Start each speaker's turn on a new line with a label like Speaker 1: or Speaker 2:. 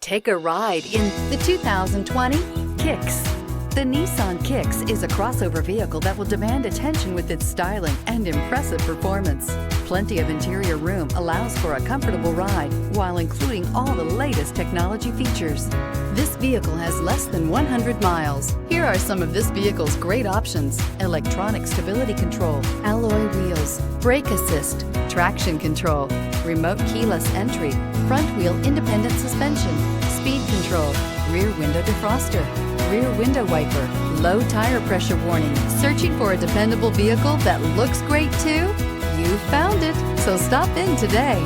Speaker 1: Take a ride in the 2020 Kicks. The Nissan Kicks is a crossover vehicle that will demand attention with its styling and impressive performance. Plenty of interior room allows for a comfortable ride while including all the latest technology features. This vehicle has less than 100 miles. Here are some of this vehicle's great options: electronic stability control, alloy wheels, brake assist, traction control, remote keyless entry, front wheel independent suspension, speed control, rear window defroster, rear window wiper, low tire pressure warning. Searching for a dependable vehicle that looks great too? You found it, so stop in today.